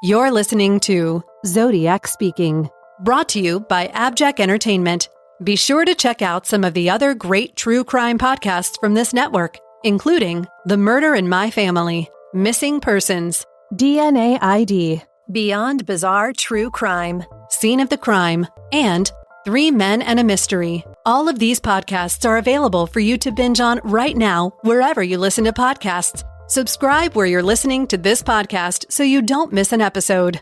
You're listening to Zodiac Speaking, brought to you by AbJack Entertainment. Be sure to check out some of the other great true crime podcasts from this network, including The Murder in My Family, Missing Persons, DNA ID, Beyond Bizarre True Crime, Scene of the Crime, and 3 Men and a Mystery. All of these podcasts are available for you to binge on right now, wherever you listen to podcasts. Subscribe where you're listening to this podcast so you don't miss an episode.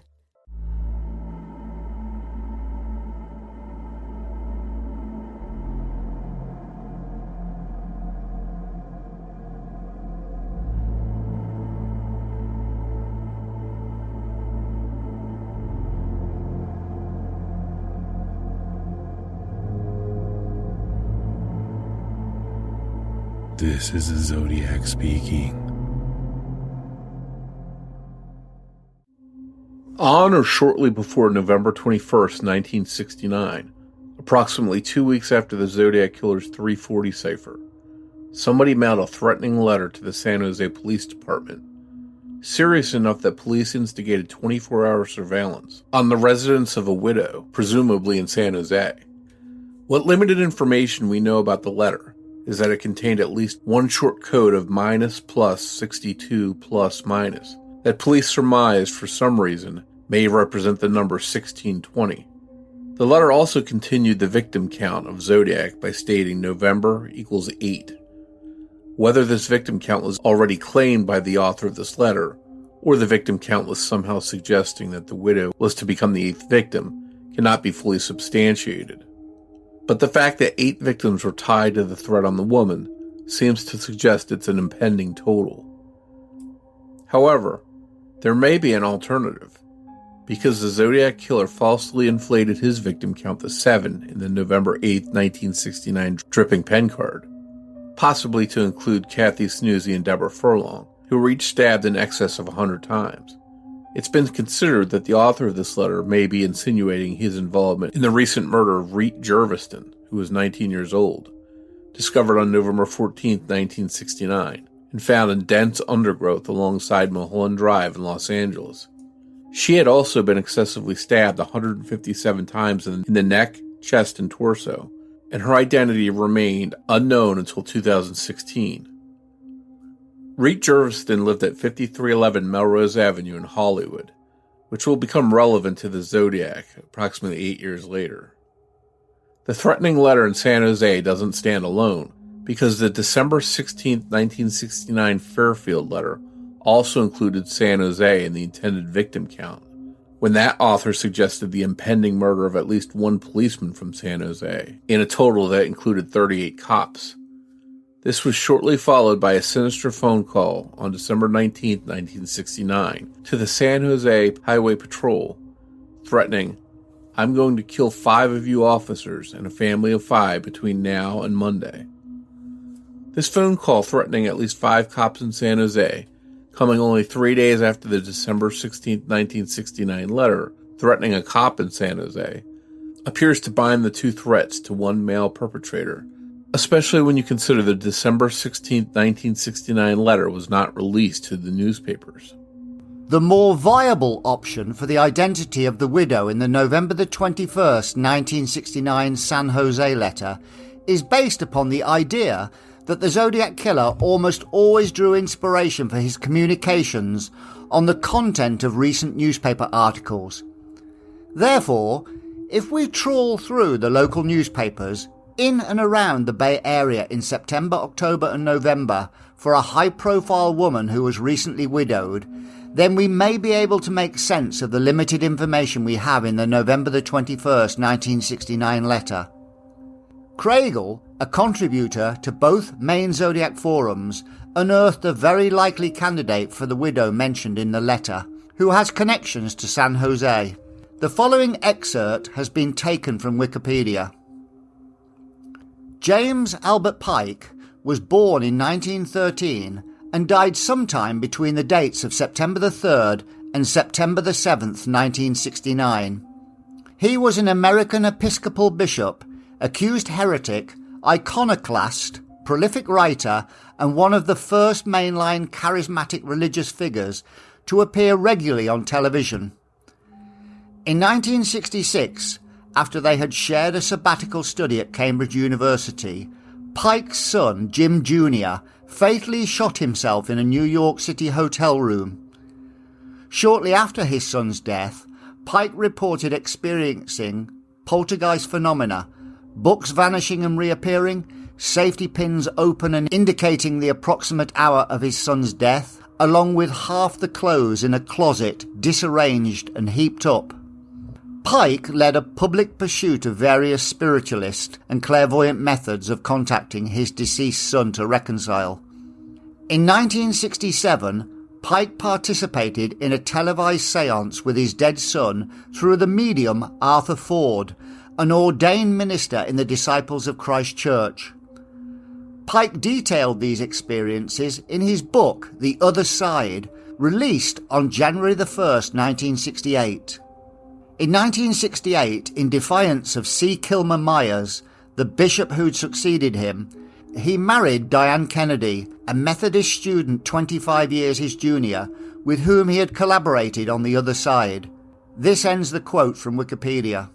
This is the Zodiac speaking. On or shortly before November 21st, 1969, approximately 2 weeks after the Zodiac Killer's 340 cipher, somebody mailed a threatening letter to the San Jose Police Department, serious enough that police instigated 24-hour surveillance on the residence of a widow, presumably in San Jose. What limited information we know about the letter is that it contained at least one short code of minus plus 62 plus minus that police surmised for some reason may represent the number 1620. The letter also continued the victim count of Zodiac by stating November equals 8. Whether this victim count was already claimed by the author of this letter, or the victim count was somehow suggesting that the widow was to become the 8th victim, cannot be fully substantiated. But the fact that 8 victims were tied to the threat on the woman seems to suggest it's an impending total. However, there may be an alternative, because the Zodiac Killer falsely inflated his victim count to 7 in the November 8, 1969 dripping pen card, possibly to include Kathy Snoozy and Deborah Furlong, who were each stabbed in excess of 100 times. It's been considered that the author of this letter may be insinuating his involvement in the recent murder of Reet Jerviston, who was 19 years old, discovered on November 14, 1969, and found in dense undergrowth alongside Mulholland Drive in Los Angeles. She had also been excessively stabbed 157 times in the neck, chest, and torso, and her identity remained unknown until 2016. Reet Jerviston lived at 5311 Melrose Avenue in Hollywood, which will become relevant to the Zodiac approximately 8 years later. The threatening letter in San Jose doesn't stand alone, because the December 16, 1969 Fairfield letter also included San Jose in the intended victim count, when that author suggested the impending murder of at least one policeman from San Jose, in a total that included 38 cops. This was shortly followed by a sinister phone call on December 19, 1969, to the San Jose Highway Patrol, threatening, "I'm going to kill 5 of you officers and a family of 5 between now and Monday." This phone call threatening at least 5 cops in San Jose, coming only 3 days after the December 16, 1969 letter threatening a cop in San Jose, appears to bind the 2 threats to one male perpetrator, especially when you consider the December 16, 1969 letter was not released to the newspapers. The more viable option for the identity of the widow in the November 21st, 1969 San Jose letter is based upon the idea that the Zodiac Killer almost always drew inspiration for his communications on the content of recent newspaper articles. Therefore, if we trawl through the local newspapers in and around the Bay Area in September, October and November for a high-profile woman who was recently widowed, then we may be able to make sense of the limited information we have in the November 21st, 1969 letter. Craigle, a contributor to both main Zodiac forums, unearthed a very likely candidate for the widow mentioned in the letter, who has connections to San Jose. The following excerpt has been taken from Wikipedia. James Albert Pike was born in 1913 and died sometime between the dates of September 3rd and September 7th, 1969. He was an American Episcopal bishop, accused heretic, iconoclast, prolific writer, and one of the first mainline charismatic religious figures to appear regularly on television. In 1966, after they had shared a sabbatical study at Cambridge University, Pike's son, Jim Jr., fatally shot himself in a New York City hotel room. Shortly after his son's death, Pike reported experiencing poltergeist phenomena, books vanishing and reappearing, safety pins open and indicating the approximate hour of his son's death, along with half the clothes in a closet disarranged and heaped up. Pike led a public pursuit of various spiritualist and clairvoyant methods of contacting his deceased son to reconcile. In 1967, Pike participated in a televised séance with his dead son through the medium Arthur Ford, an ordained minister in the Disciples of Christ Church. Pike detailed these experiences in his book, The Other Side, released on January 1st, 1968. In 1968, in defiance of C. Kilmer Myers, the bishop who'd succeeded him, he married Diane Kennedy, a Methodist student 25 years his junior, with whom he had collaborated on The Other Side. This ends the quote from Wikipedia.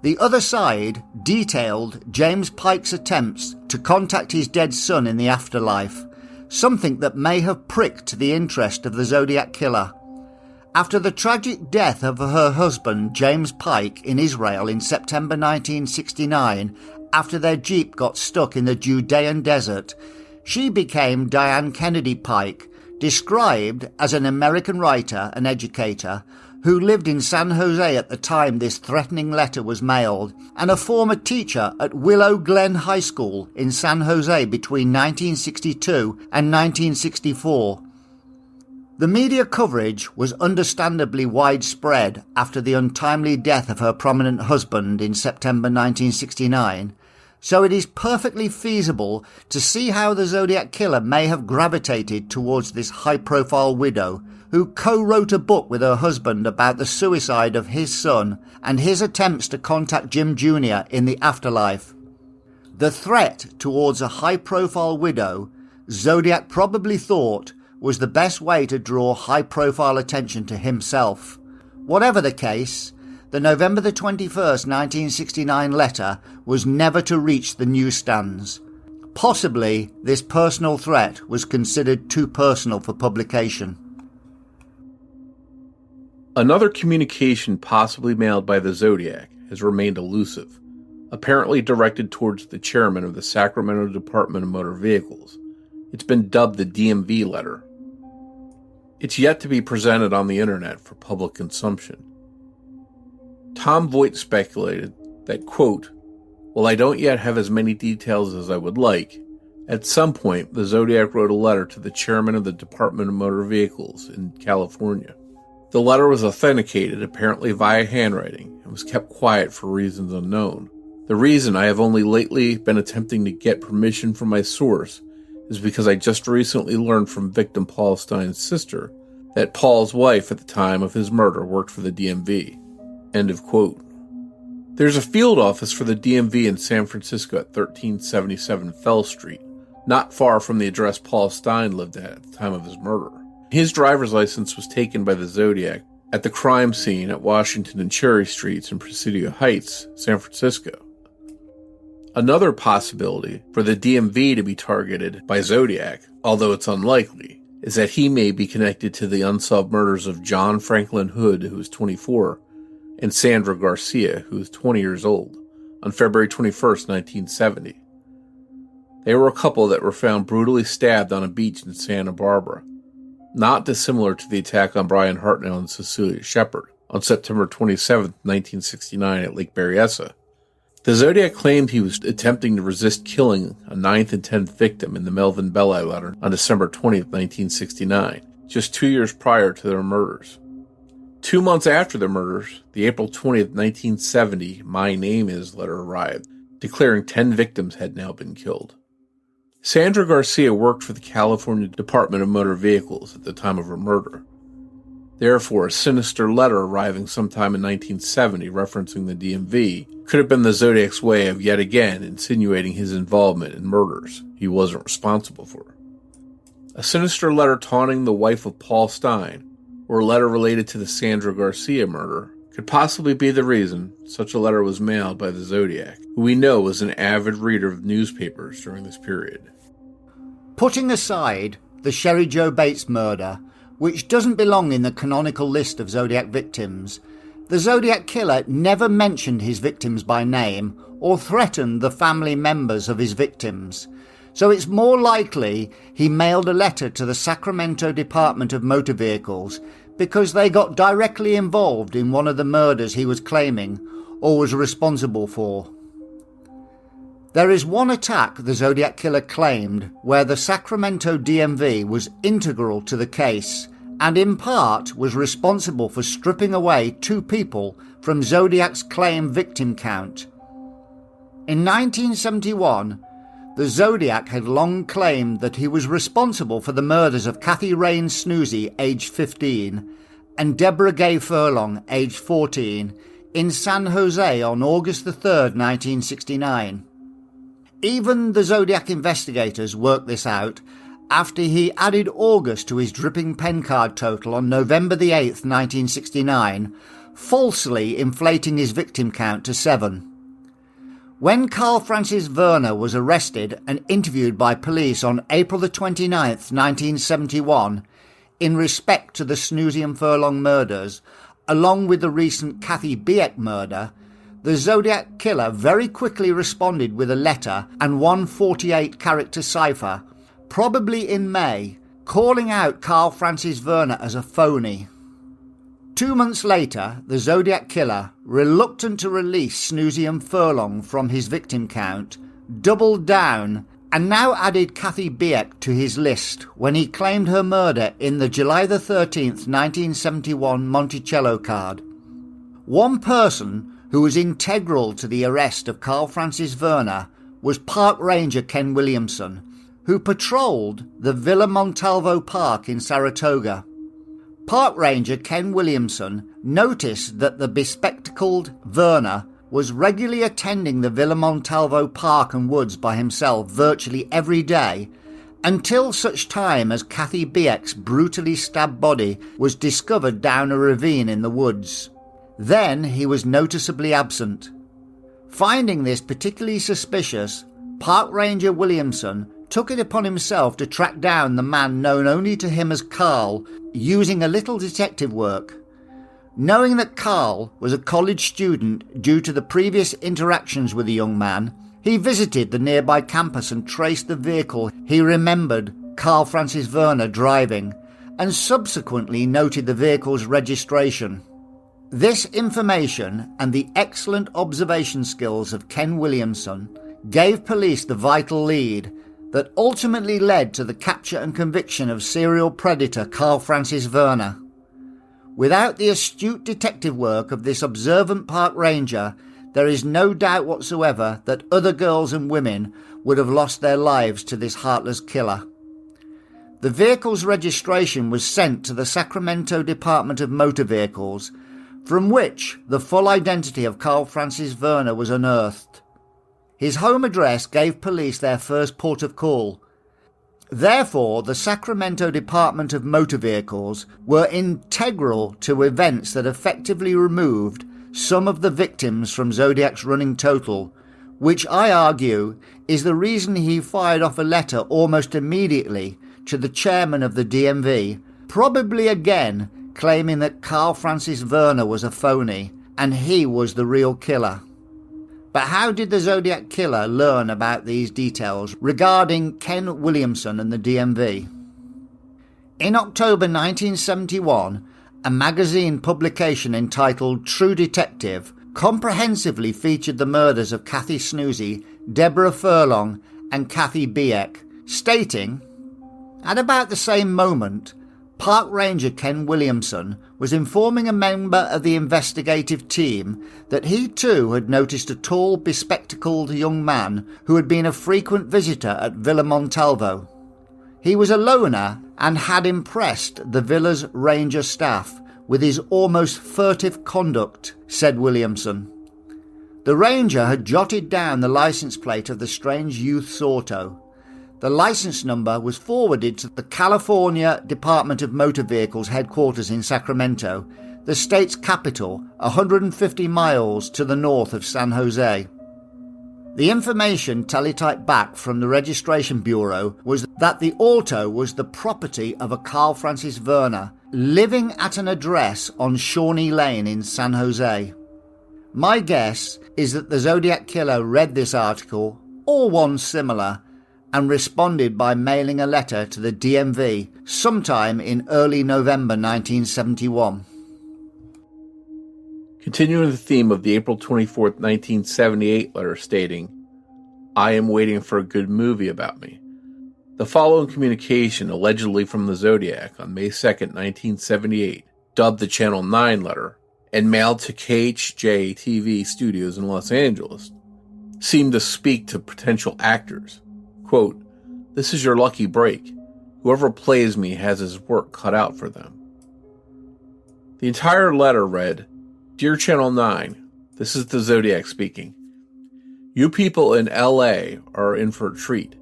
The Other Side detailed James Pike's attempts to contact his dead son in the afterlife, something that may have pricked the interest of the Zodiac killer. After the tragic death of her husband, James Pike, in Israel in September 1969, after their jeep got stuck in the Judean desert, she became Diane Kennedy Pike, described as an American writer and educator who lived in San Jose at the time this threatening letter was mailed, and a former teacher at Willow Glen High School in San Jose between 1962 and 1964. The media coverage was understandably widespread after the untimely death of her prominent husband in September 1969, so it is perfectly feasible to see how the Zodiac killer may have gravitated towards this high-profile widow who co-wrote a book with her husband about the suicide of his son and his attempts to contact Jim Jr. in the afterlife. The threat towards a high-profile widow, Zodiac probably thought, was the best way to draw high-profile attention to himself. Whatever the case, the November 21st, 1969 letter was never to reach the newsstands. Possibly, this personal threat was considered too personal for publication. Another communication possibly mailed by the Zodiac has remained elusive, apparently directed towards the chairman of the Sacramento Department of Motor Vehicles. It's been dubbed the DMV letter. It's yet to be presented on the internet for public consumption. Tom Voigt speculated that, quote, "While I don't yet have as many details as I would like, at some point the Zodiac wrote a letter to the chairman of the Department of Motor Vehicles in California. The letter was authenticated, apparently via handwriting, and was kept quiet for reasons unknown. The reason I have only lately been attempting to get permission from my source is because I just recently learned from victim Paul Stine's sister that Paul's wife at the time of his murder worked for the DMV." End of quote. There's a field office for the DMV in San Francisco at 1377 Fell Street, not far from the address Paul Stine lived at the time of his murder. His driver's license was taken by the Zodiac at the crime scene at Washington and Cherry Streets in Presidio Heights, San Francisco. Another possibility for the DMV to be targeted by Zodiac, although it's unlikely, is that he may be connected to the unsolved murders of John Franklin Hood, who was 24, and Sandra Garcia, who was 20 years old, on February 21st, 1970. They were a couple that were found brutally stabbed on a beach in Santa Barbara, not dissimilar to the attack on Brian Hartnell and Cecilia Shepard on September 27, 1969 at Lake Berryessa. The Zodiac claimed he was attempting to resist killing a 9th and 10th victim in the Melvin Belli letter on December 20, 1969, just 2 years prior to their murders. 2 months after the murders, the April 20th, 1970 My Name Is letter arrived, declaring 10 victims had now been killed. Sandra Garcia worked for the California Department of Motor Vehicles at the time of her murder. Therefore, a sinister letter arriving sometime in 1970 referencing the DMV could have been the Zodiac's way of yet again insinuating his involvement in murders he wasn't responsible for. A sinister letter taunting the wife of Paul Stine or a letter related to the Sandra Garcia murder, could possibly be the reason such a letter was mailed by the Zodiac, who we know was an avid reader of newspapers during this period. Putting aside the Sherry Joe Bates murder, which doesn't belong in the canonical list of Zodiac victims, the Zodiac killer never mentioned his victims by name or threatened the family members of his victims, so it's more likely he mailed a letter to the Sacramento Department of Motor Vehicles because they got directly involved in one of the murders he was claiming or was responsible for. There is one attack the Zodiac killer claimed where the Sacramento DMV was integral to the case and in part was responsible for stripping away 2 people from Zodiac's claimed victim count. In 1971, the Zodiac had long claimed that he was responsible for the murders of Kathy Rain Snoozy, aged 15, and Deborah Gay Furlong, aged 14, in San Jose on August 3, 1969. Even the Zodiac investigators worked this out after he added August to his dripping pen card total on November 8, 1969, falsely inflating his victim count to 7. When Carl Francis Werner was arrested and interviewed by police on April 29, 1971, in respect to the Snoozy and Furlong murders, along with the recent Kathy Biek murder, the Zodiac killer very quickly responded with a letter and one 48-character cipher, probably in May, calling out Carl Francis Werner as a phony. 2 months later, the Zodiac killer, reluctant to release Snoozy and Furlong from his victim count, doubled down and now added Kathy Biek to his list when he claimed her murder in the July 13, 1971 Monticello card. One person who was integral to the arrest of Carl Francis Werner was Park Ranger Ken Williamson, who patrolled the Villa Montalvo Park in Saratoga. Park Ranger Ken Williamson noticed that the bespectacled Werner was regularly attending the Villa Montalvo Park and Woods by himself virtually every day until such time as Kathy Biek's brutally stabbed body was discovered down a ravine in the woods. Then he was noticeably absent. Finding this particularly suspicious, Park Ranger Williamson took it upon himself to track down the man known only to him as Carl, using a little detective work. Knowing that Carl was a college student due to the previous interactions with the young man, he visited the nearby campus and traced the vehicle he remembered Carl Francis Werner driving, and subsequently noted the vehicle's registration. This information and the excellent observation skills of Ken Williamson gave police the vital lead that ultimately led to the capture and conviction of serial predator Carl Francis Werner. Without the astute detective work of this observant park ranger, there is no doubt whatsoever that other girls and women would have lost their lives to this heartless killer. The vehicle's registration was sent to the Sacramento Department of Motor Vehicles, from which the full identity of Carl Francis Werner was unearthed. His home address gave police their first port of call. Therefore, the Sacramento Department of Motor Vehicles were integral to events that effectively removed some of the victims from Zodiac's running total, which I argue is the reason he fired off a letter almost immediately to the chairman of the DMV, probably again claiming that Carl Francis Werner was a phony and he was the real killer. But how did the Zodiac killer learn about these details regarding Ken Williamson and the DMV? In October 1971, a magazine publication entitled True Detective comprehensively featured the murders of Kathy Snoozy, Deborah Furlong, and Kathy Biek, stating, "At about the same moment, Park Ranger Ken Williamson was informing a member of the investigative team that he too had noticed a tall, bespectacled young man who had been a frequent visitor at Villa Montalvo. He was a loner and had impressed the villa's ranger staff with his almost furtive conduct," said Williamson. The ranger had jotted down the license plate of the strange youth's auto. The license number was forwarded to the California Department of Motor Vehicles headquarters in Sacramento, the state's capital, 150 miles to the north of San Jose. The information teletyped back from the Registration Bureau was that the auto was the property of a Carl Francis Werner living at an address on Shawnee Lane in San Jose. My guess is that the Zodiac killer read this article, or one similar, and responded by mailing a letter to the DMV sometime in early November 1971. Continuing the theme of the April 24, 1978 letter stating, "I am waiting for a good movie about me." The following communication, allegedly from the Zodiac on May 2, 1978, dubbed the Channel 9 letter, and mailed to KHJ-TV studios in Los Angeles, seemed to speak to potential actors. Quote, "This is your lucky break. Whoever plays me has his work cut out for them." The entire letter read, "Dear Channel 9, this is the Zodiac speaking. You people in LA are in for a treat.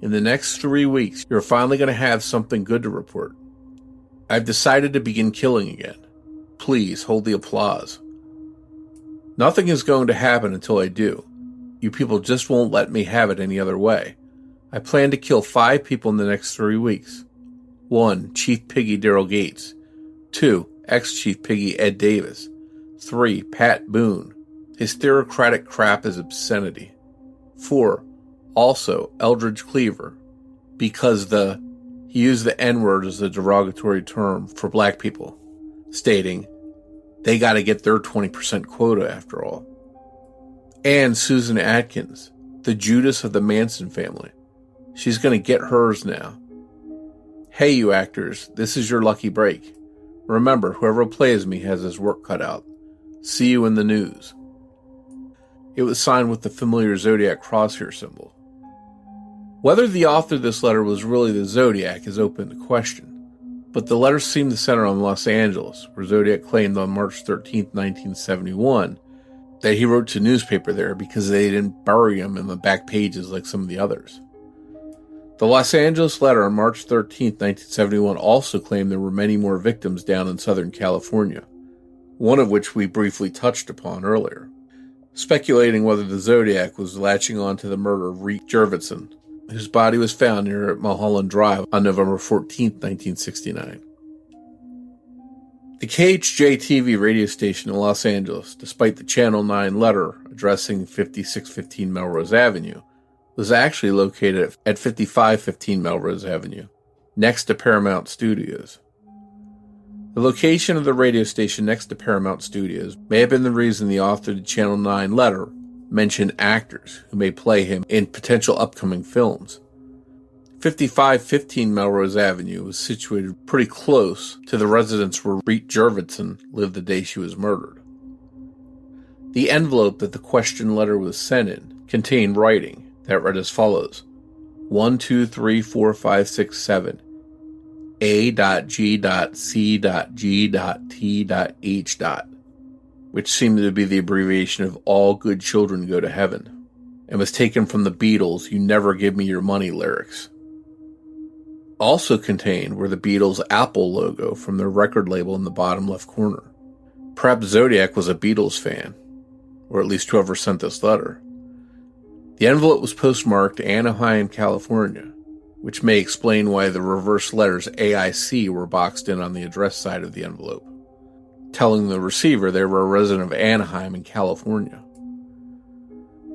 In the next 3 weeks, you're finally going to have something good to report. I've decided to begin killing again. Please hold the applause. Nothing is going to happen until I do. You people just won't let me have it any other way. I plan to kill 5 people in the next 3 weeks. 1. Chief Piggy Daryl Gates. 2. Ex-Chief Piggy Ed Davis. 3. Pat Boone. His theocratic crap is obscenity. 4. Also Eldridge Cleaver, because he used the N-word as a derogatory term for black people, stating, they gotta get their 20% quota after all. And Susan Atkins, the Judas of the Manson family. She's gonna get hers now. Hey, you actors, this is your lucky break. Remember, whoever plays me has his work cut out. See you in the news." It was signed with the familiar Zodiac crosshair symbol. Whether the author of this letter was really the Zodiac is open to question, but the letter seemed to center on Los Angeles, where Zodiac claimed on March 13, 1971, that he wrote to a newspaper there because they didn't bury him in the back pages like some of the others. The Los Angeles letter on March 13, 1971 also claimed there were many more victims down in Southern California, one of which we briefly touched upon earlier, speculating whether the Zodiac was latching on to the murder of Reed Jurvetson, whose body was found near Mulholland Drive on November 14, 1969. The KHJ-TV radio station in Los Angeles, despite the Channel 9 letter addressing 5615 Melrose Avenue, was actually located at 5515 Melrose Avenue, next to Paramount Studios. The location of the radio station next to Paramount Studios may have been the reason the author of the Channel 9 letter mentioned actors who may play him in potential upcoming films. 5515 Melrose Avenue was situated pretty close to the residence where Reed Jurvetson lived the day she was murdered. The envelope that the question letter was sent in contained writing that read as follows: 1, 2, 3, 4, 5, 6, 7. A.G.C.G.T.H. which seemed to be the abbreviation of All Good Children Go to Heaven, and was taken from the Beatles' You Never Give Me Your Money lyrics. Also contained were the Beatles' Apple logo from their record label in the bottom left corner. Perhaps Zodiac was a Beatles fan, or at least whoever sent this letter. The envelope was postmarked Anaheim, California, which may explain why the reverse letters AIC were boxed in on the address side of the envelope, telling the receiver they were a resident of Anaheim in California.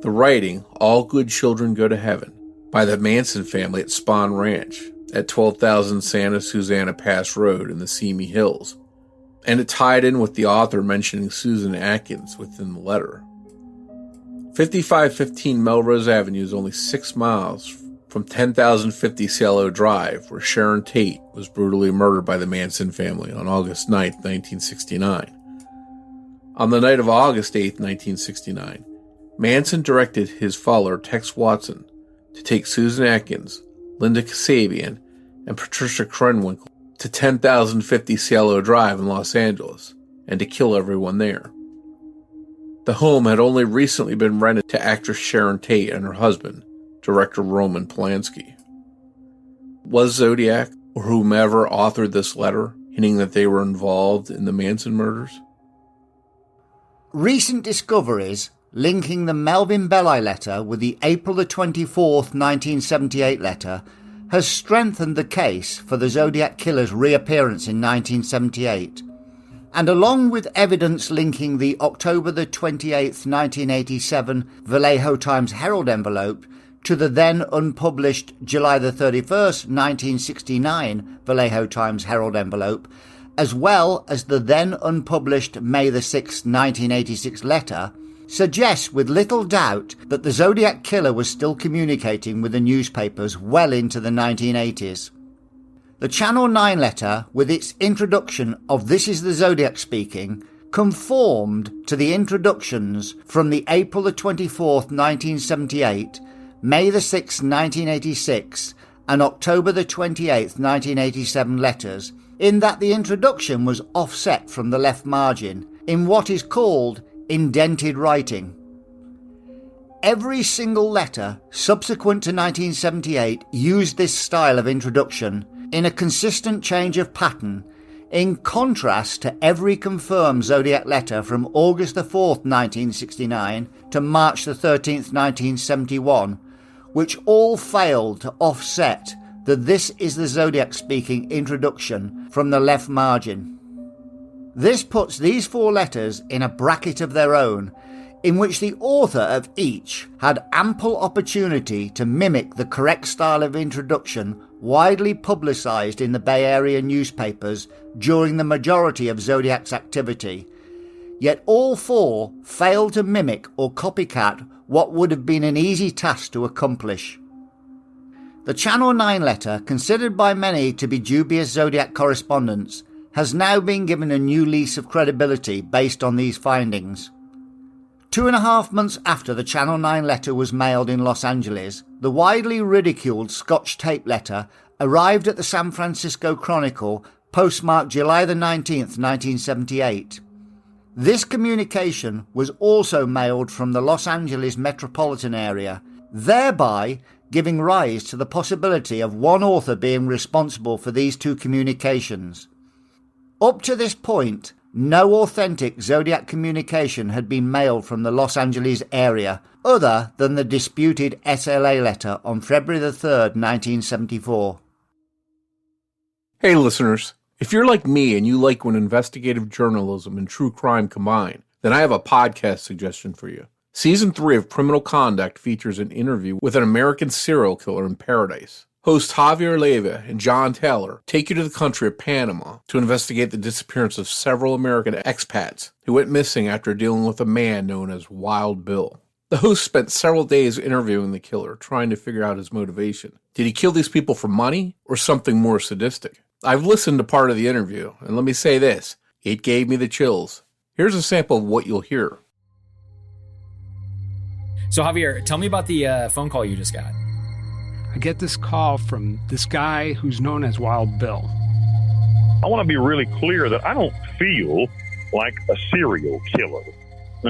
The writing, All Good Children Go to Heaven, by the Manson family at Spahn Ranch at 12,000 Santa Susana Pass Road in the Simi Hills, and it tied in with the author mentioning Susan Atkins within the letter. 5515 Melrose Avenue is only 6 miles from 10,050 Cielo Drive, where Sharon Tate was brutally murdered by the Manson family on August 9, 1969. On the night of August 8, 1969, Manson directed his follower Tex Watson to take Susan Atkins, Linda Kasabian, and Patricia Krenwinkel to 10,050 Cielo Drive in Los Angeles and to kill everyone there. The home had only recently been rented to actress Sharon Tate and her husband, director Roman Polanski. Was Zodiac or whomever authored this letter hinting that they were involved in the Manson murders? Recent discoveries linking the Melvin Belli letter with the April the 24th, 1978 letter has strengthened the case for the Zodiac killer's reappearance in 1978. And along with evidence linking the October the 28th, 1987 Vallejo Times Herald envelope to the then unpublished July the 31st, 1969 Vallejo Times Herald envelope, as well as the then unpublished May the 6th, 1986 letter, suggests with little doubt that the Zodiac killer was still communicating with the newspapers well into the 1980s. The Channel 9 letter, with its introduction of "This is the Zodiac speaking," conformed to the introductions from the April the 24th, 1978, May the 6th, 1986, and October the 28th, 1987 letters, in that the introduction was offset from the left margin in what is called indented writing. Every single letter subsequent to 1978 used this style of introduction in a consistent change of pattern, in contrast to every confirmed Zodiac letter from August the 4th, 1969 to March the 13th, 1971, which all failed to offset the "This is the Zodiac speaking" introduction from the left margin. This puts these four letters in a bracket of their own, in which the author of each had ample opportunity to mimic the correct style of introduction widely publicised in the Bay Area newspapers during the majority of Zodiac's activity. Yet all four failed to mimic or copycat what would have been an easy task to accomplish. The Channel 9 letter, considered by many to be dubious Zodiac correspondence, has now been given a new lease of credibility based on these findings. 2.5 months after the Channel 9 letter was mailed in Los Angeles, the widely ridiculed Scotch tape letter arrived at the San Francisco Chronicle, postmarked July the 19th, 1978. This communication was also mailed from the Los Angeles metropolitan area, thereby giving rise to the possibility of one author being responsible for these two communications. Up to this point, no authentic Zodiac communication had been mailed from the Los Angeles area other than the disputed SLA letter on February the 3rd, 1974. Hey listeners, if you're like me and you like when investigative journalism and true crime combine, then I have a podcast suggestion for you. Season 3 of Criminal Conduct features an interview with an American serial killer in paradise. Hosts Javier Leyva and John Taylor take you to the country of Panama to investigate the disappearance of several American expats who went missing after dealing with a man known as Wild Bill. The host spent several days interviewing the killer, trying to figure out his motivation. Did he kill these people for money or something more sadistic? I've listened to part of the interview, and let me say this, it gave me the chills. Here's a sample of what you'll hear. So Javier, tell me about the phone call you just got. I get this call from this guy who's known as Wild Bill. I want to be really clear that I don't feel like a serial killer.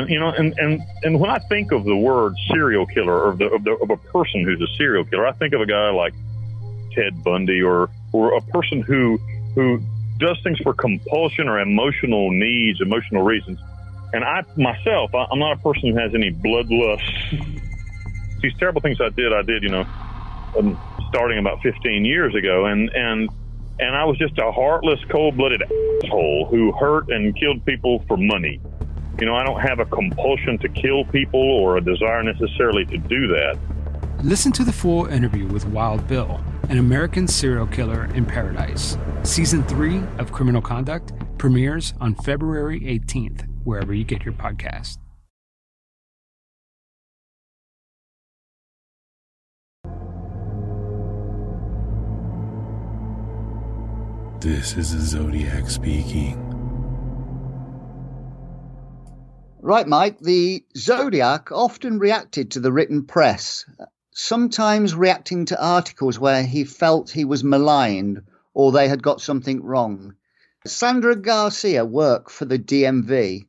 You know, and when I think of the word serial killer or of a person who's a serial killer, I think of a guy like Ted Bundy or a person who does things for compulsion or emotional needs, emotional reasons. And I'm not a person who has any bloodlust. These terrible things I did, you know, starting about 15 years ago, and I was just a heartless, cold-blooded asshole who hurt and killed people for money. You know, I don't have a compulsion to kill people or a desire necessarily to do that. Listen to the full interview with Wild Bill, an American serial killer in paradise. Season 3 of Criminal Conduct premieres on February 18th, wherever you get your podcast. This is the Zodiac speaking. Right, Mike, the Zodiac often reacted to the written press, sometimes reacting to articles where he felt he was maligned or they had got something wrong. Sandra Garcia worked for the DMV,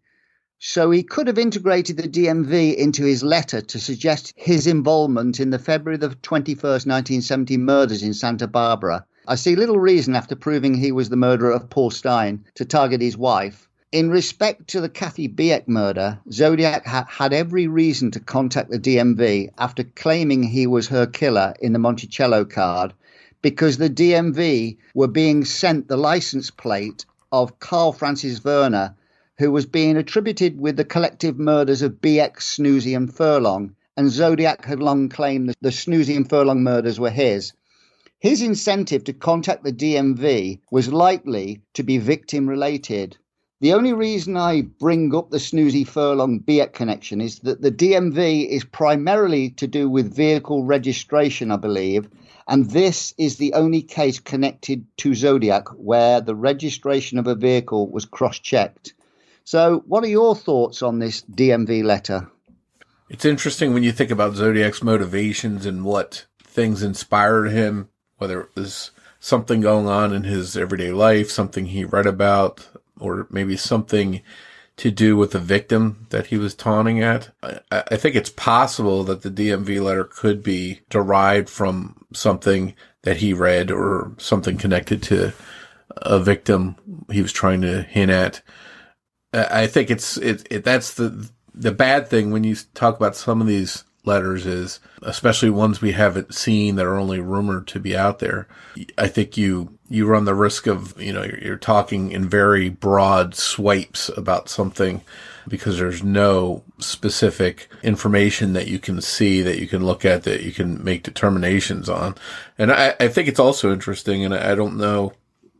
So he could have integrated the DMV into his letter to suggest his involvement in the February the 21st, 1970 murders in Santa Barbara. I see little reason after proving he was the murderer of Paul Stein to target his wife. In respect to the Kathy Biek murder, Zodiac had every reason to contact the DMV after claiming he was her killer in the Monticello card, because the DMV were being sent the license plate of Carl Francis Werner, who was being attributed with the collective murders of Biek, Snoozy and Furlong, and Zodiac had long claimed that the Snoozy and Furlong murders were his. His incentive to contact the DMV was likely to be victim-related. The only reason I bring up the Snoozy Furlong Biek connection is that the DMV is primarily to do with vehicle registration, I believe, and this is the only case connected to Zodiac where the registration of a vehicle was cross-checked. So what are your thoughts on this DMV letter? It's interesting when you think about Zodiac's motivations and what things inspired him, whether it was something going on in his everyday life, something he read about, or maybe something to do with the victim that he was taunting at. I think it's possible that the DMV letter could be derived from something that he read or something connected to a victim he was trying to hint at. I think that's the bad thing when you talk about some of these letters is, especially ones we haven't seen that are only rumored to be out there. I think you run the risk of, you're talking in very broad swipes about something because there's no specific information that you can see, that you can look at, that you can make determinations on. And I think it's also interesting, and I don't know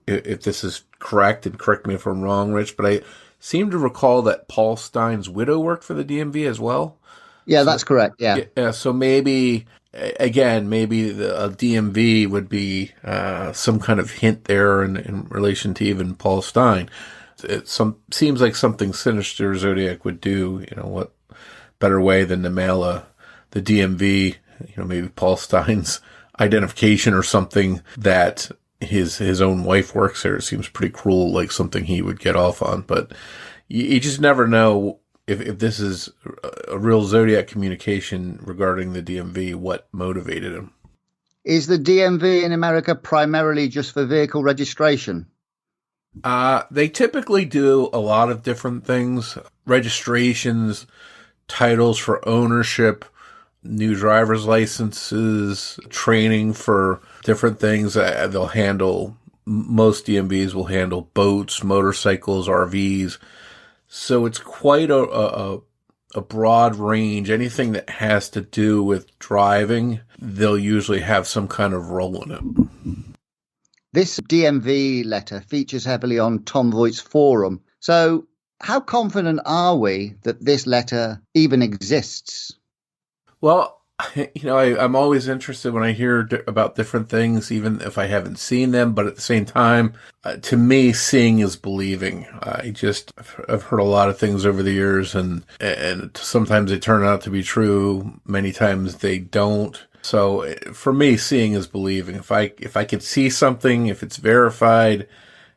if this is correct, and correct me if I'm wrong, Rich, but I seem to recall that Paul Stein's widow worked for the DMV as well. Yeah, that's correct. Yeah. So maybe a DMV would be some kind of hint there in relation to even Paul Stein. It seems like something sinister Zodiac would do. What better way than to mail the DMV, maybe Paul Stein's identification or something that his own wife works there. It seems pretty cruel, like something he would get off on. But you just never know if this is a real Zodiac communication regarding the DMV, what motivated him. Is the DMV in America primarily just for vehicle registration? They typically do a lot of different things. Registrations, titles for ownership, new driver's licenses, training for different things. They'll handle, most DMVs will handle boats, motorcycles, RVs. So it's quite a broad range. Anything that has to do with driving, they'll usually have some kind of role in it. This DMV letter features heavily on Tom Voigt's forum. So how confident are we that this letter even exists? Well, I'm always interested when I hear about different things, even if I haven't seen them. But at the same time, to me, seeing is believing. I've heard a lot of things over the years, and sometimes they turn out to be true. Many times they don't. So for me, seeing is believing. If I could see something, if it's verified,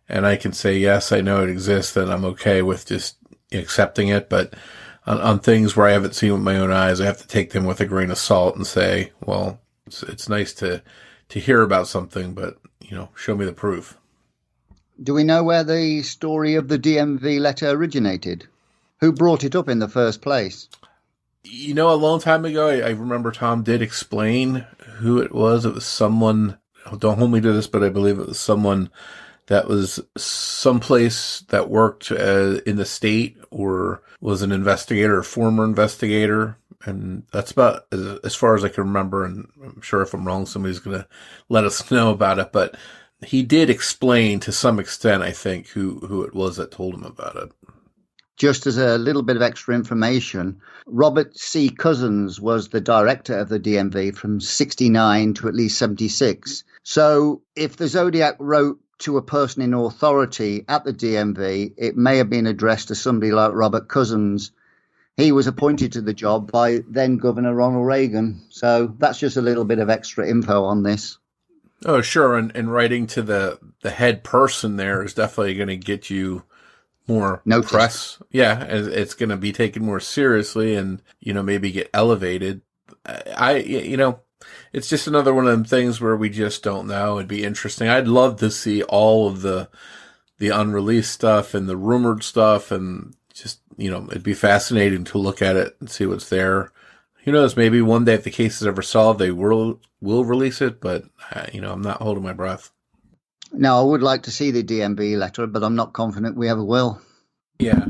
and I can say, yes, I know it exists, then I'm okay with just accepting it. But on things where I haven't seen with my own eyes, I have to take them with a grain of salt and say, well, it's nice to hear about something, but, show me the proof. Do we know where the story of the DMV letter originated? Who brought it up in the first place? A long time ago, I remember Tom did explain who it was. It was someone, don't hold me to this, but I believe it was someone that was someplace that worked in the state or was an investigator, a former investigator. And that's about as far as I can remember. And I'm sure if I'm wrong, somebody's going to let us know about it. But he did explain to some extent, I think, who it was that told him about it. Just as a little bit of extra information, Robert C. Cousins was the director of the DMV from 69 to at least 76. So if the Zodiac wrote to a person in authority at the DMV, it may have been addressed to somebody like Robert Cousins. He was appointed to the job by then Governor Ronald Reagan. So that's just a little bit of extra info on this. Oh, sure. And writing to the head person there is definitely going to get you more Noticed. press. Yeah, it's going to be taken more seriously and, maybe get elevated. It's just another one of them things where we just don't know. It'd be interesting. I'd love to see all of the unreleased stuff and the rumored stuff, and just, it'd be fascinating to look at it and see what's there. Who knows, maybe one day if the case is ever solved, they will release it, but, I'm not holding my breath. Now, I would like to see the DMV letter, but I'm not confident we ever will. Yeah.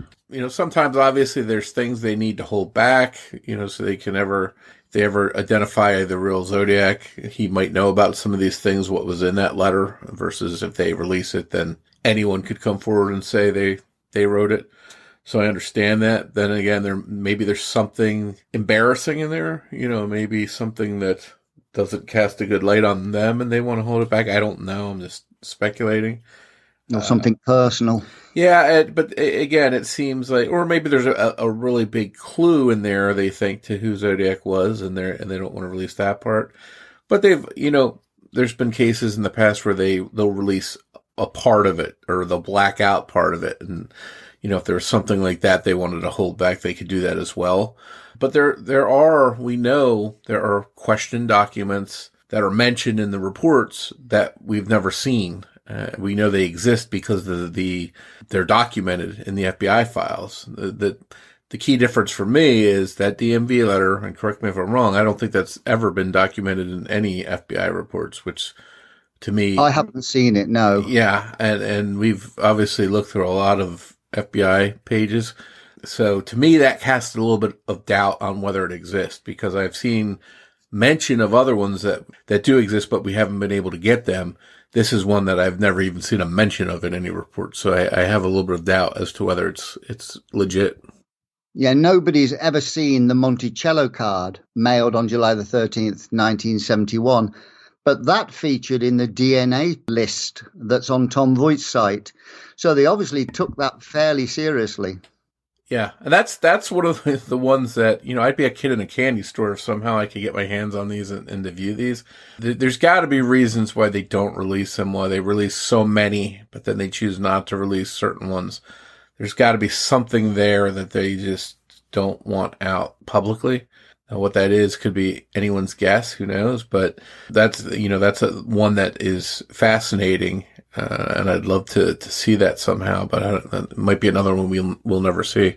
Sometimes obviously there's things they need to hold back, so they can if they ever identify the real Zodiac, he might know about some of these things, what was in that letter, versus if they release it, then anyone could come forward and say they wrote it. So I understand that. Then again, maybe there's something embarrassing in there, maybe something that doesn't cast a good light on them and they want to hold it back. I don't know. I'm just speculating. Or something personal. Yeah, but again, it seems like, or maybe there's a really big clue in there, they think, to who Zodiac was, and they don't want to release that part. But they've, there's been cases in the past where they'll release a part of it, or they'll black out part of it, and if there was something like that they wanted to hold back, they could do that as well. But we know there are question documents that are mentioned in the reports that we've never seen. We know they exist because they're documented in the FBI files. The key difference for me is that DMV letter, and correct me if I'm wrong, I don't think that's ever been documented in any FBI reports, which to me... I haven't seen it, no. Yeah, and we've obviously looked through a lot of FBI pages. So to me, that casts a little bit of doubt on whether it exists, because I've seen mention of other ones that do exist, but we haven't been able to get them. This is one that I've never even seen a mention of in any report. So I have a little bit of doubt as to whether it's legit. Yeah, nobody's ever seen the Monticello card mailed on July the 13th, 1971. But that featured in the DNA list that's on Tom Voigt's site. So they obviously took that fairly seriously. Yeah, and that's one of the ones that, I'd be a kid in a candy store if somehow I could get my hands on these and to view these. There's got to be reasons why they don't release them, why they release so many, but then they choose not to release certain ones. There's got to be something there that they just don't want out publicly. Now, what that is could be anyone's guess, who knows, but that's one that is fascinating. And I'd love to see that somehow, but it might be another one we'll never see.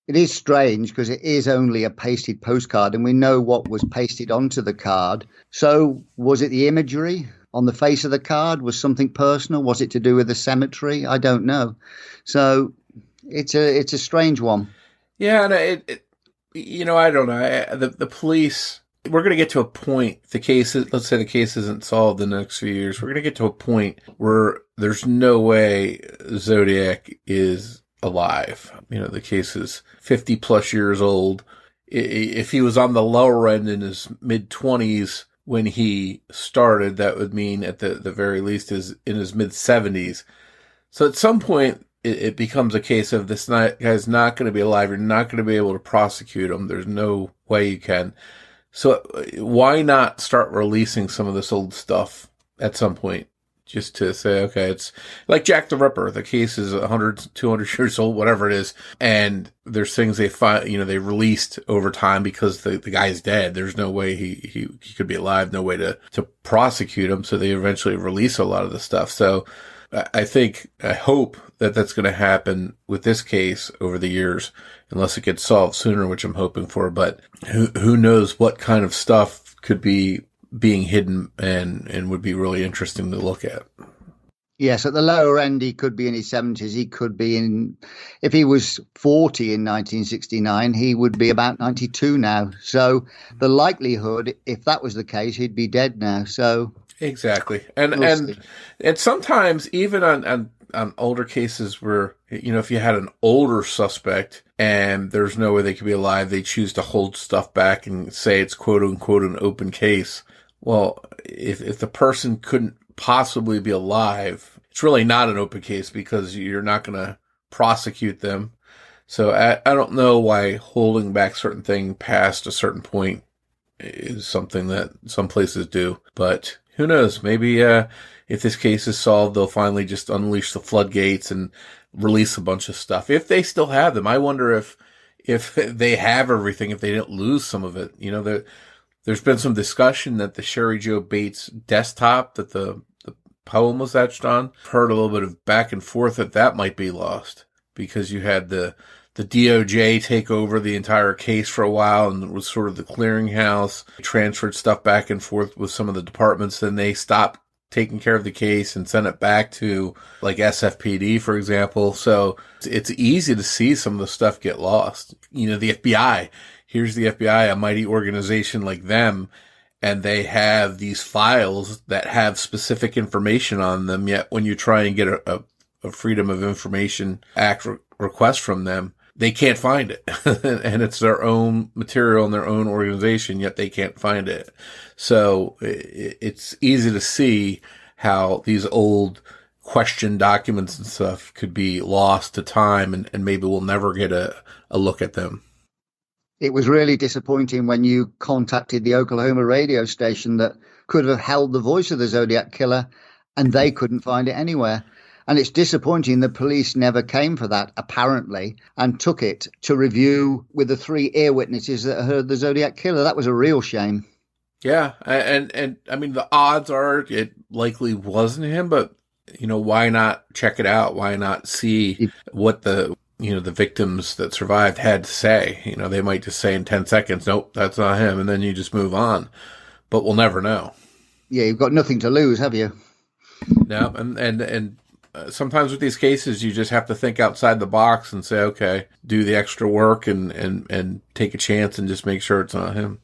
It is strange because it is only a pasted postcard, and we know what was pasted onto the card. So was it the imagery on the face of the card? Was something personal? Was it to do with the cemetery? I don't know. So it's a strange one. Yeah, and I don't know. The police... We're going to get to a point, let's say the case isn't solved in the next few years. We're going to get to a point where there's no way Zodiac is alive. The case is 50 plus years old. If he was on the lower end in his mid-20s when he started, that would mean at the very least is in his mid-70s. So at some point, it becomes a case of this guy's not going to be alive. You're not going to be able to prosecute him. There's no way you can. So why not start releasing some of this old stuff at some point, just to say, okay, it's like Jack the Ripper. The case is 100, 200 years old, whatever it is. And there's things they find, they released over time because the guy's dead. There's no way he could be alive, no way to prosecute him. So they eventually release a lot of the stuff. So I hope that that's going to happen with this case over the years, unless it gets solved sooner, which I'm hoping for. But who knows what kind of stuff could be being hidden and would be really interesting to look at. Yes, at the lower end, he could be in his 70s. He could be if he was 40 in 1969, he would be about 92 now. So the likelihood, if that was the case, he'd be dead now. So exactly. And sometimes even on older cases where, if you had an older suspect and there's no way they could be alive, they choose to hold stuff back and say it's quote unquote an open case. Well, if the person couldn't possibly be alive, it's really not an open case because you're not going to prosecute them. So I don't know why holding back certain things past a certain point is something that some places do, but who knows? Maybe if this case is solved, they'll finally just unleash the floodgates and release a bunch of stuff. If they still have them, I wonder if they have everything, if they didn't lose some of it. There's been some discussion that the Sherry Jo Bates desktop that the poem was etched on, heard a little bit of back and forth that might be lost because you had the DOJ take over the entire case for a while and it was sort of the clearinghouse, transferred stuff back and forth with some of the departments. Then they stopped taking care of the case and sent it back to like SFPD, for example. So it's easy to see some of the stuff get lost. The FBI, here's the FBI, a mighty organization like them, and they have these files that have specific information on them. Yet when you try and get a Freedom of Information Act request from them, they can't find it. And it's their own material and their own organization, yet they can't find it. So it's easy to see how these old question documents and stuff could be lost to time and maybe we'll never get a look at them. It was really disappointing when you contacted the Oklahoma radio station that could have held the voice of the Zodiac killer and they couldn't find it anywhere. And it's disappointing the police never came for that, apparently, and took it to review with the 3 ear witnesses that heard the Zodiac killer. That was a real shame. Yeah. And I mean, the odds are it likely wasn't him, but, why not check it out? Why not see what the victims that survived had to say? They might just say in 10 seconds, nope, that's not him. And then you just move on, but we'll never know. Yeah. You've got nothing to lose, have you? No. And sometimes with these cases, you just have to think outside the box and say, okay, do the extra work and take a chance and just make sure it's not him.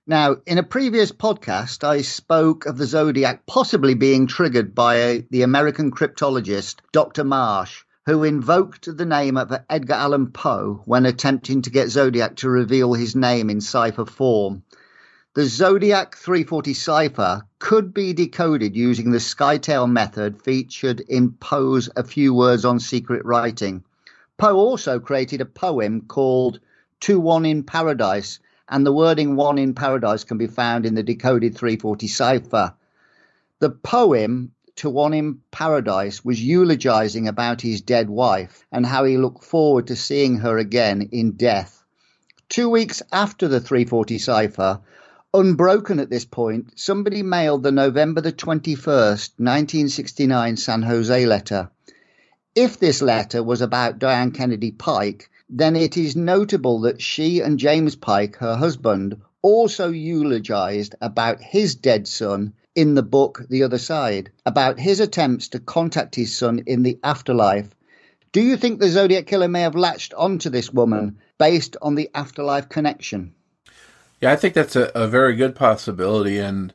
Now, in a previous podcast, I spoke of the Zodiac possibly being triggered by the American cryptologist, Dr. Marsh, who invoked the name of Edgar Allan Poe when attempting to get Zodiac to reveal his name in cipher form. The Zodiac 340 cipher could be decoded using the Skytail method featured in Poe's A Few Words on Secret Writing. Poe also created a poem called To One in Paradise, and the wording One in Paradise can be found in the decoded 340 cipher. The poem To One in Paradise was eulogizing about his dead wife and how he looked forward to seeing her again in death. 2 weeks after the 340 cipher, unbroken at this point, somebody mailed the November the 21st, 1969 San Jose letter. If this letter was about Diane Kennedy Pike, then it is notable that she and James Pike, her husband, also eulogized about his dead son in the book The Other Side, about his attempts to contact his son in the afterlife. Do you think the Zodiac killer may have latched onto this woman based on the afterlife connection? Yeah, I think that's a very good possibility, and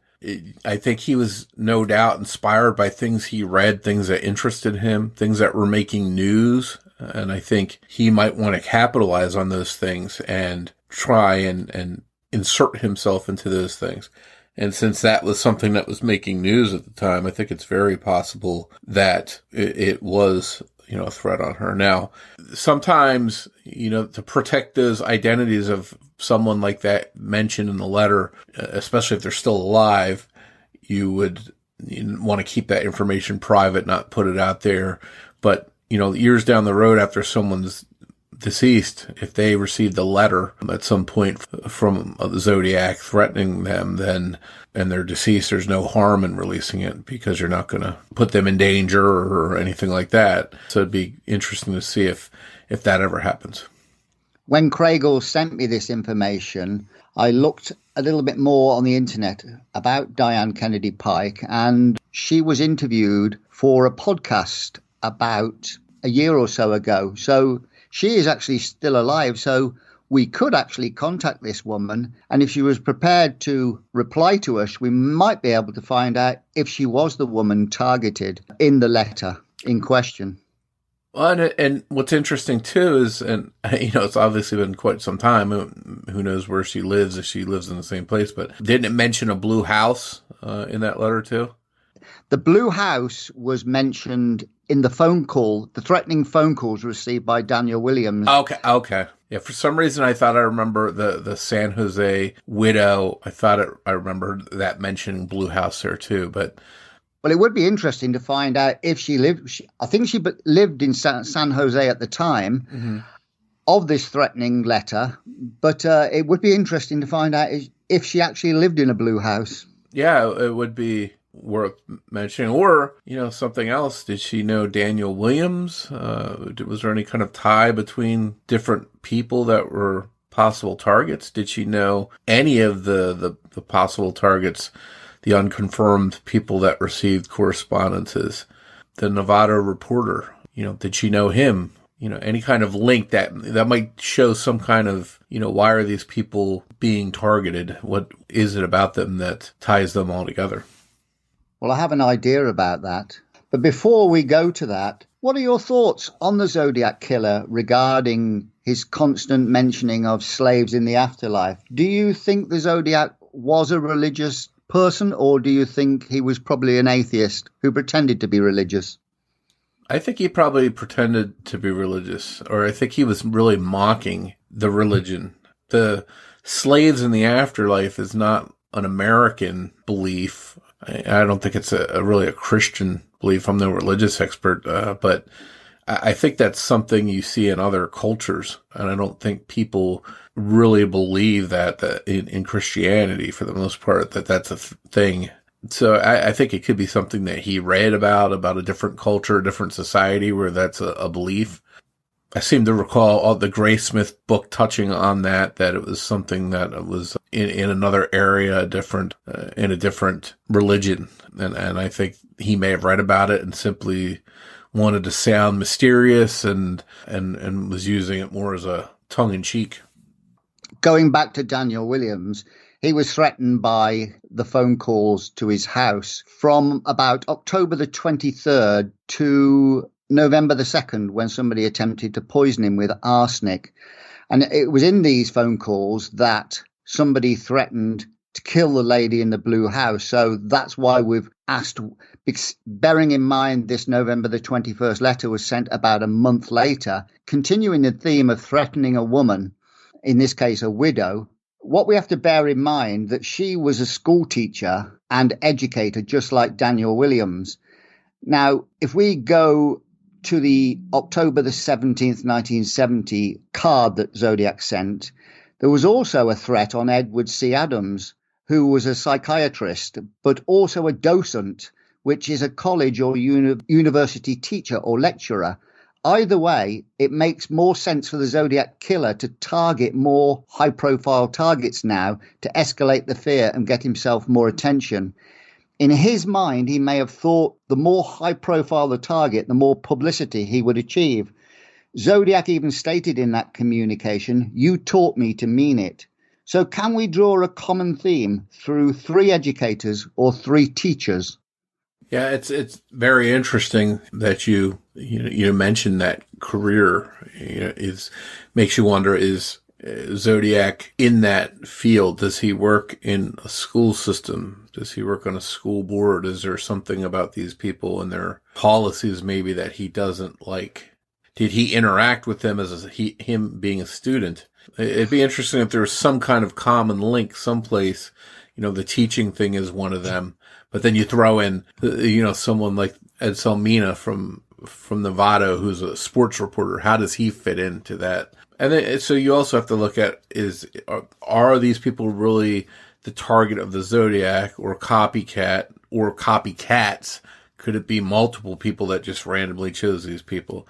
I think he was no doubt inspired by things he read, things that interested him, things that were making news, and I think he might want to capitalize on those things and try and insert himself into those things. And since that was something that was making news at the time, I think it's very possible that it was a threat on her. Now, sometimes, to protect those identities of someone like that mentioned in the letter, especially if they're still alive, you want to keep that information private, not put it out there. But, years down the road after someone's deceased, if they received a letter at some point from the Zodiac threatening them, then, and they're deceased, there's no harm in releasing it because you're not going to put them in danger or anything like that. So it'd be interesting to see if that ever happens. When Craigle sent me this information, I looked a little bit more on the internet about Diane Kennedy Pike, and she was interviewed for a podcast about a year or so ago. So she is actually still alive. So we could actually contact this woman. And if she was prepared to reply to us, we might be able to find out if she was the woman targeted in the letter in question. Well, and what's interesting too is, and it's obviously been quite some time. Who knows where she lives, if she lives in the same place, but didn't it mention a blue house in that letter too? The blue house was mentioned in the phone call, the threatening phone calls received by Daniel Williams. Okay. Yeah, for some reason I thought I remember the San Jose widow. I remembered that mentioning blue house there too, but Well, it would be interesting to find out if she lived. I think she lived in San Jose at the time of this threatening letter, but it would be interesting to find out if she actually lived in a blue house. Yeah, it would be worth mentioning. Or, something else. Did she know Daniel Williams? Was there any kind of tie between different people that were possible targets? Did she know any of the possible targets, the unconfirmed people that received correspondences? The Nevada reporter, did she know him? Any kind of link that might show some kind of, why are these people being targeted? What is it about them that ties them all together? Well, I have an idea about that. But before we go to that, what are your thoughts on the Zodiac killer regarding his constant mentioning of slaves in the afterlife? Do you think the Zodiac was a religious person, or do you think he was probably an atheist who pretended to be religious? I think he probably pretended to be religious, or I think he was really mocking the religion. The slaves in the afterlife is not an American belief. I don't think it's really a Christian belief. I'm no religious expert, but I think that's something you see in other cultures, and I don't think people really believe that in Christianity, for the most part, that's a thing. So I think it could be something that he read about a different culture, a different society where that's a belief. I seem to recall the Graysmith book touching on that it was something that was in another area, in a different religion. And I think he may have read about it and simply wanted to sound mysterious and was using it more as a tongue in cheek. Going back to Daniel Williams, he was threatened by the phone calls to his house from about October the 23rd to November the 2nd, when somebody attempted to poison him with arsenic. And it was in these phone calls that somebody threatened to kill the lady in the blue house. So that's why we've asked, bearing in mind this November the 21st letter was sent about a month later, continuing the theme of threatening a woman, in this case a widow. What we have to bear in mind that she was a school teacher and educator, just like Daniel Williams. Now, if we go to the October the 17th, 1970 card that Zodiac sent, there was also a threat on Edward C. Adams, who was a psychiatrist, but also a docent, which is a college or university teacher or lecturer. Either way, it makes more sense for the Zodiac killer to target more high-profile targets now to escalate the fear and get himself more attention. In his mind, he may have thought the more high-profile the target, the more publicity he would achieve. Zodiac even stated in that communication, "You taught me to mean it." So can we draw a common theme through 3 educators or 3 teachers? Yeah, it's very interesting that you mentioned that career. Makes you wonder, is Zodiac in that field? Does he work in a school system? Does he work on a school board? Is there something about these people and their policies maybe that he doesn't like? Did he interact with them as him being a student? It'd be interesting if there was some kind of common link someplace. The teaching thing is one of them. But then you throw in, someone like Ed Salmina from Nevada, who's a sports reporter. How does he fit into that? And then, so you also have to look at, are these people really the target of the Zodiac or copycat or copycats? Could it be multiple people that just randomly chose these people?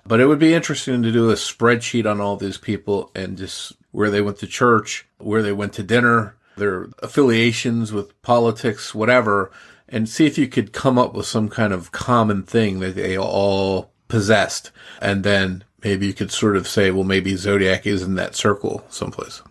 But it would be interesting to do a spreadsheet on all these people and just where they went to church, where they went to dinner, their affiliations with politics, whatever, and see if you could come up with some kind of common thing that they all possessed. And then maybe you could sort of say, well, maybe Zodiac is in that circle someplace.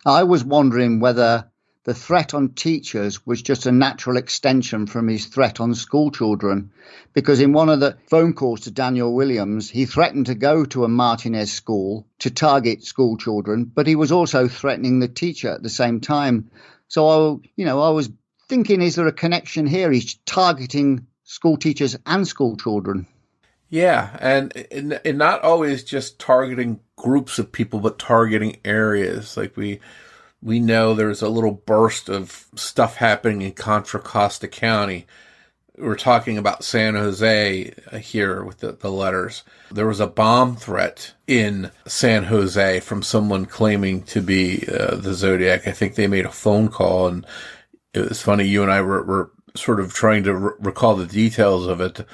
I was wondering whether the threat on teachers was just a natural extension from his threat on school children, because in one of the phone calls to Daniel Williams, he threatened to go to a Martinez school to target school children, but he was also threatening the teacher at the same time. So, I was thinking, is there a connection here? He's targeting school teachers and school children. Yeah, and not always just targeting groups of people, but targeting areas. Like we We know there's a little burst of stuff happening in Contra Costa County. We're talking about San Jose here with the letters. There was a bomb threat in San Jose from someone claiming to be the Zodiac. I think they made a phone call, and it was funny. You and I were sort of trying to recall the details of it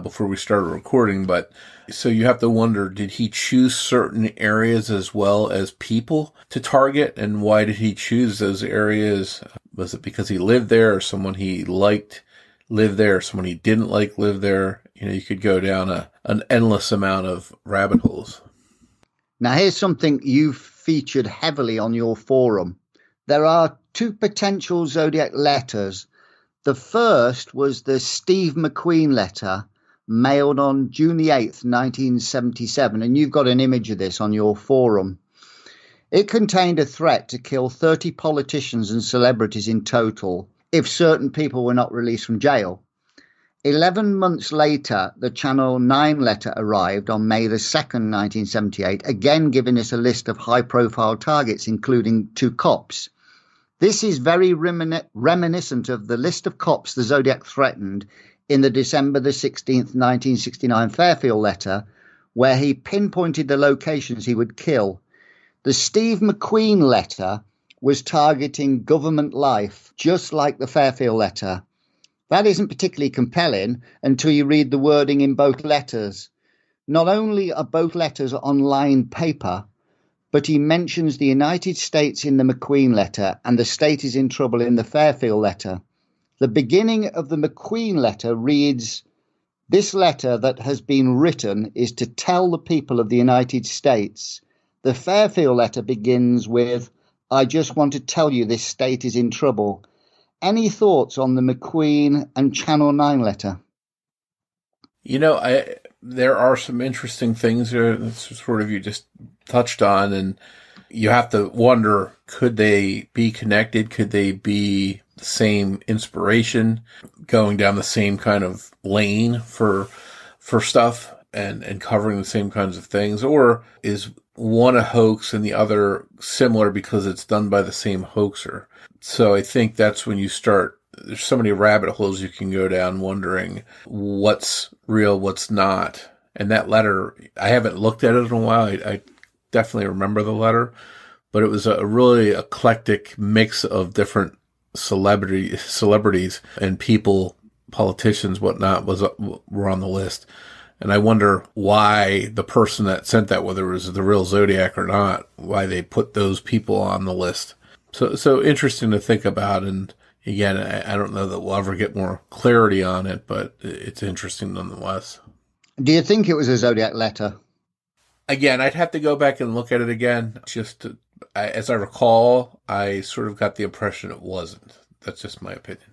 before we started recording. But so you have to wonder, did he choose certain areas as well as people to target? And why did he choose those areas? Was it because he lived there, or someone he liked lived there, or someone he didn't like lived there? You know, you could go down an endless amount of rabbit holes. Now, here's something you featured heavily on your forum. There are two potential Zodiac letters. The first was the Steve McQueen letter mailed on June the 8th, 1977, and you've got an image of this on your forum. It contained a threat to kill 30 politicians and celebrities in total if certain people were not released from jail. 11 months later, the Channel 9 letter arrived on May the 2nd, 1978, again giving us a list of high-profile targets, including 2 cops. This is very reminiscent of the list of cops the Zodiac threatened in the December the 16th, 1969 Fairfield letter, where he pinpointed the locations he would kill. The Steve McQueen letter was targeting government life, just like the Fairfield letter. That isn't particularly compelling until you read the wording in both letters. Not only are both letters on lined paper, but he mentions the United States in the McQueen letter and the state is in trouble in the Fairfield letter. The beginning of the McQueen letter reads, "This letter that has been written is to tell the people of the United States." The Fairfield letter begins with, "I just want to tell you this state is in trouble." Any thoughts on the McQueen and Channel 9 letter? You know, there are some interesting things there that sort of you just touched on, and you have to wonder, could they be connected? Could they be the same inspiration, going down the same kind of lane for stuff and covering the same kinds of things? Or is one a hoax and the other similar because it's done by the same hoaxer? So I think that's when you start, there's so many rabbit holes you can go down wondering what's real, what's not. And that letter, I haven't looked at it in a while. I definitely remember the letter, but it was a really eclectic mix of different celebrities and people, politicians, whatnot, were on the list. And I wonder why the person that sent that, whether it was the real Zodiac or not, why they put those people on the list. So interesting to think about. And again, I don't know that we'll ever get more clarity on it, but it's interesting nonetheless. Do you think it was a Zodiac letter? Again, I'd have to go back and look at it again. As I recall, I sort of got the impression it wasn't. That's just my opinion.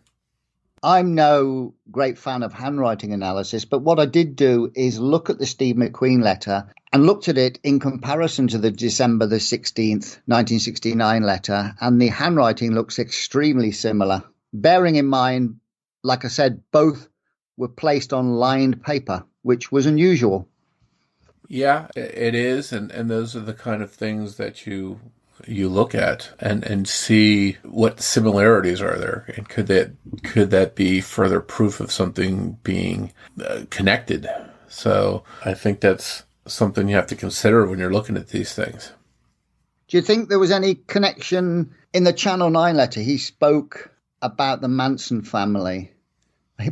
I'm no great fan of handwriting analysis, but what I did do is look at the Steve McQueen letter and looked at it in comparison to the December the 16th, 1969 letter, and the handwriting looks extremely similar. Bearing in mind, like I said, both were placed on lined paper, which was unusual. Yeah, it is, and those are the kind of things that you look at and see what similarities are there, and could that be further proof of something being connected? So I think that's something you have to consider when you're looking at these things. Do you think there was any connection in the Channel 9 letter? He spoke about the Manson family.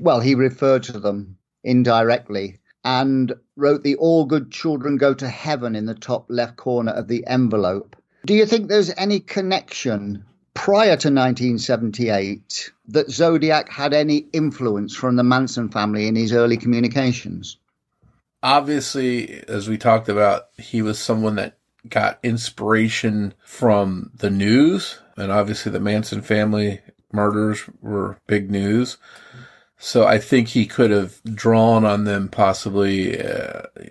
Well, he referred to them indirectly and wrote the "all good children go to heaven" in the top left corner of the envelope. Do you think there's any connection prior to 1978 that Zodiac had any influence from the Manson family in his early communications? Obviously, as we talked about, he was someone that got inspiration from the news, and obviously the Manson family murders were big news. So I think he could have drawn on them, possibly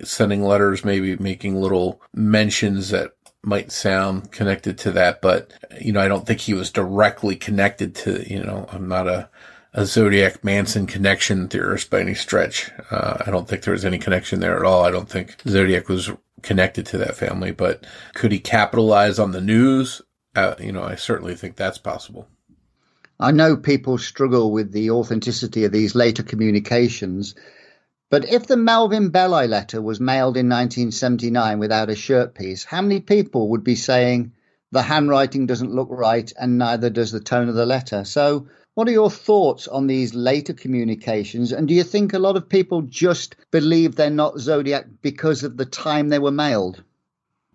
sending letters, maybe making little mentions that might sound connected to that. But, I don't think he was directly connected to, I'm not a Zodiac Manson connection theorist by any stretch. I don't think there was any connection there at all. I don't think Zodiac was connected to that family. But could he capitalize on the news? I certainly think that's possible. I know people struggle with the authenticity of these later communications, but if the Melvin Belli letter was mailed in 1979 without a shirt piece, how many people would be saying the handwriting doesn't look right and neither does the tone of the letter? So what are your thoughts on these later communications? And do you think a lot of people just believe they're not Zodiac because of the time they were mailed?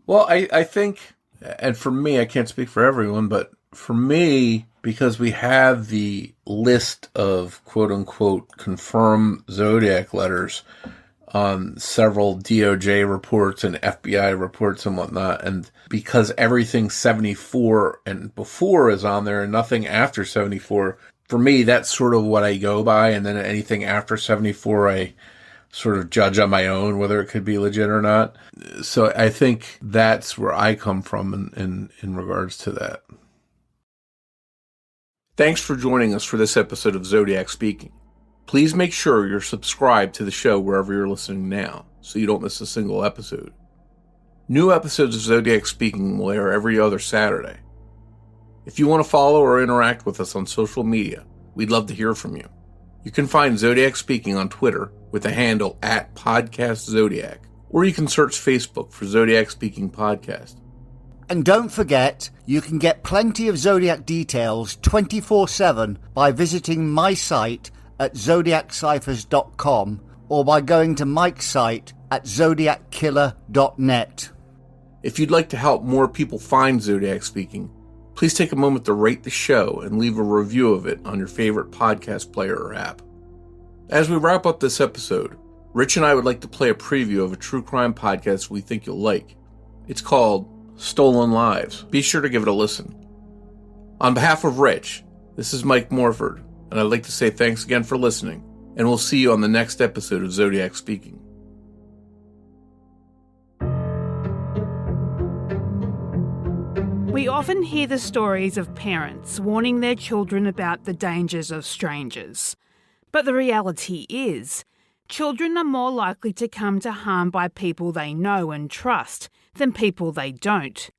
Well, I think, and for me, I can't speak for everyone, but for me, because we have the list of quote-unquote confirmed Zodiac letters on several DOJ reports and FBI reports and whatnot, and because everything 74 and before is on there and nothing after 74, for me, that's sort of what I go by, and then anything after 74, I sort of judge on my own whether it could be legit or not. So I think that's where I come from in regards to that. Thanks for joining us for this episode of Zodiac Speaking. Please make sure you're subscribed to the show wherever you're listening now, so you don't miss a single episode. New episodes of Zodiac Speaking will air every other Saturday. If you want to follow or interact with us on social media, we'd love to hear from you. You can find Zodiac Speaking on Twitter with the handle @PodcastZodiac, or you can search Facebook for Zodiac Speaking Podcast. And don't forget, you can get plenty of Zodiac details 24/7 by visiting my site at zodiacciphers.com or by going to Mike's site at zodiackiller.net. If you'd like to help more people find Zodiac Speaking, please take a moment to rate the show and leave a review of it on your favorite podcast player or app. As we wrap up this episode, Rich and I would like to play a preview of a true crime podcast we think you'll like. It's called Stolen Lives. Be sure to give it a listen. On behalf of Rich, this is Mike Morford, and I'd like to say thanks again for listening, and we'll see you on the next episode of Zodiac Speaking. We often hear the stories of parents warning their children about the dangers of strangers. But the reality is, children are more likely to come to harm by people they know and trust than people they don't.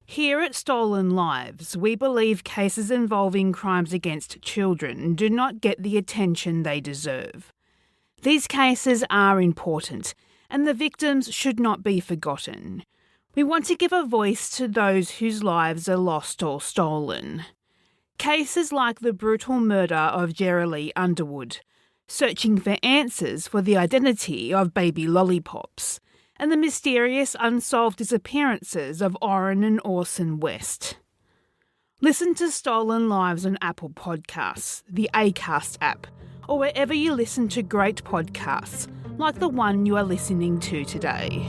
Here at Stolen Lives, we believe cases involving crimes against children do not get the attention they deserve. These cases are important, and the victims should not be forgotten. We want to give a voice to those whose lives are lost or stolen. Cases like the brutal murder of Gerinell Underwood, searching for answers for the identity of baby lollipops, and the mysterious unsolved disappearances of Orrin and Orson West. Listen to Stolen Lives on Apple Podcasts, the Acast app, or wherever you listen to great podcasts, like the one you are listening to today.